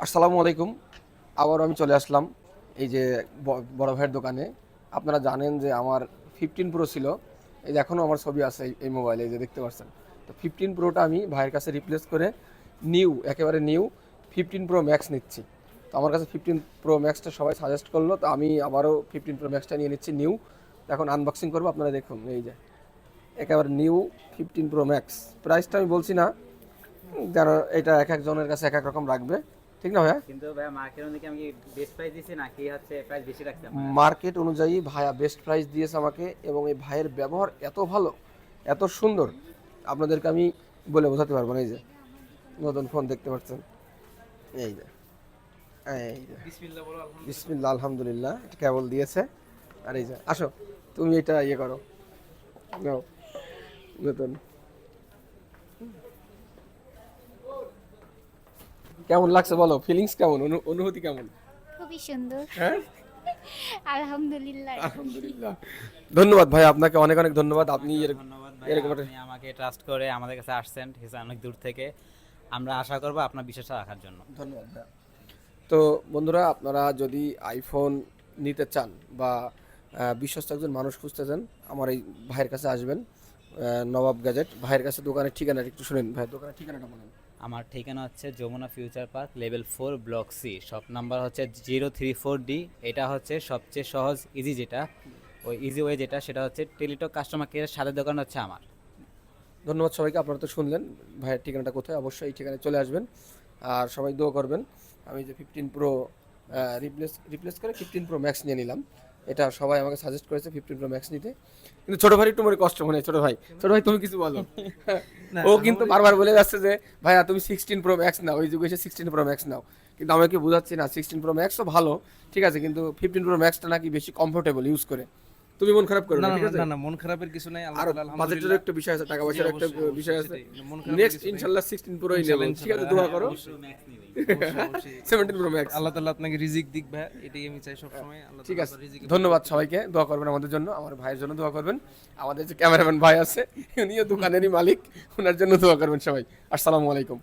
আসসালামু আলাইকুম। আবারও আমি চলে আসলাম এই যে বড় ভাইয়ের দোকানে। আপনারা জানেন যে আমার 15 প্রো ছিল। এই যে এখনও আমার ছবি আছে এই মোবাইলে, এই যে দেখতে পাচ্ছেন। তো 15 প্রোটা আমি ভাইয়ের কাছে রিপ্লেস করে একেবারে নিউ 15 প্রো ম্যাক্স নিচ্ছি। তো আমার কাছে 15 প্রো ম্যাক্সটা সবাই সাজেস্ট করলো, তো আমি আবারও 15 প্রো ম্যাক্সটা নিয়ে নিচ্ছি নিউ। এখন আনবক্সিং করবো, আপনারা দেখুন। এই যে একেবারে নিউ 15 প্রো ম্যাক্স। প্রাইসটা আমি বলছি না, যেন এটা এক একজনের কাছে এক এক রকম রাখবে, ঠিক না ভাইয়া? কিন্তু ভাই মার্কেট অনুযায়ী আমি বেস্ট প্রাইস দিছি নাকি হচ্ছে প্রাইস বেশি রাখছি মার্কেট অনুযায়ী ভাইয়া বেস্ট প্রাইস দিয়েছে আমাকে, এবং এই ভাইয়ের ব্যবহার এত ভালো, এত সুন্দর, আপনাদেরকে আমি বলে বোঝাতে পারবো না। এই যে নতুন ফোন দেখতে পাচ্ছেন, এই যে এই যে বিসমিল্লাহ আলহামদুলিল্লাহ, এটা কেবল দিয়েছে। আর এই যে আসো, তুমি এটা ইয়ে করো, নাও নতুন। কেমন লাগছে বলো, ফিলিংস কেমন, অনুভূতি কেমন? খুবই সুন্দর। হ্যাঁ, আলহামদুলিল্লাহ। আলহামদুলিল্লাহ। ধন্যবাদ ভাই, আপনাকে অনেক অনেক ধন্যবাদ। আপনি ধন্যবাদ ভাই, এরকম আপনি আমাকে ট্রাস্ট করে আমাদের কাছে আসছেন, ঠিক আছে, অনেক দূর থেকে। আমরা আশা করব আপনার বিশ্বাসটা রাখার জন্য। ধন্যবাদ ভাইয়া। তো বন্ধুরা, আপনারা যদি আইফোন নিতে চান বা বিশ্বস্ত একজন মানুষ খুঁজতে চান, আমার এই ভাইয়ের কাছে আসবেন। নবাব গ্যাজেট ভাইয়ের কাছে। দোকানের ঠিকানাটা একটু শুনেন ভাই, দোকানের ঠিকানাটা বলেন। আমার ঠিকানা হচ্ছে Jamuna Future Park level 4 block C, shop number হচ্ছে 034D। এটা হচ্ছে সবচেয়ে সহজ ইজি যেটা, ওই ইজি ওয়ে যেটা, সেটা হচ্ছে টেলিটক কাস্টমার কেয়ারের সাথে দোকান হচ্ছে আমার। ধন্যবাদ সবাইকে। আপনারা তো শুনলেন ভাইয়ের ঠিকানাটা কোথায়, অবশ্যই এই ঠিকানায় চলে আসবেন। আর সবাই দোয়া করবেন। আমি যে 15 প্রো রিপ্লেস করে 15 প্রো ম্যাক্স নিয়ে নিলাম। এটা সবাই আমাকে সাজেস্ট করেছে 15 প্রো ম্যাক্স নিতে, কিন্তু ছোট ভাই একটু মনে কষ্ট মনে হয়। ছোট ভাই তুমি কিছু বলো। ও কিন্তু বারবার বলে যাচ্ছে যে ভাইয়া তুমি 16 প্রো ম্যাক্স নাও, ওই যুগে এসে 16 প্রো ম্যাক্স নাও। কিন্তু আমাকে বোঝাচ্ছি না, 16 প্রো ম্যাক্সও ভালো, ঠিক আছে, কিন্তু 15 প্রো ম্যাক্সটা নাকি বেশি কমফোর্টেবল ইউজ করে। তুমি মন খারাপ করো না না, না ঠিক আছে? না না, মন খারাপের কিছু নাই। আর বাজেটের একটা বিষয় আছে, টাকা পয়সার একটা বিষয় আছে। নেক্সট ইনশাআল্লাহ 16 প্রোই নেব, ঠিক আছে? দোয়া করো। 17 প্রো ম্যাক্স। আল্লাহ তাআলা আপনাকে রিজিক দিক ভাই, এটাই আমি চাই সব সময়। আল্লাহ ঠিক তাআলা আছে, আপনার রিজিক ধন্যবাদ সবাইকে। দোয়া করবেন আমাদের জন্য, আমার ভাইয়ের জন্য দোয়া করবেন। আমাদের যে ক্যামেরাম্যান ভাই আছে, উনিও দোকানেরই মালিক, ওনার জন্য দোয়া করবেন সবাই। আসসালামু আলাইকুম।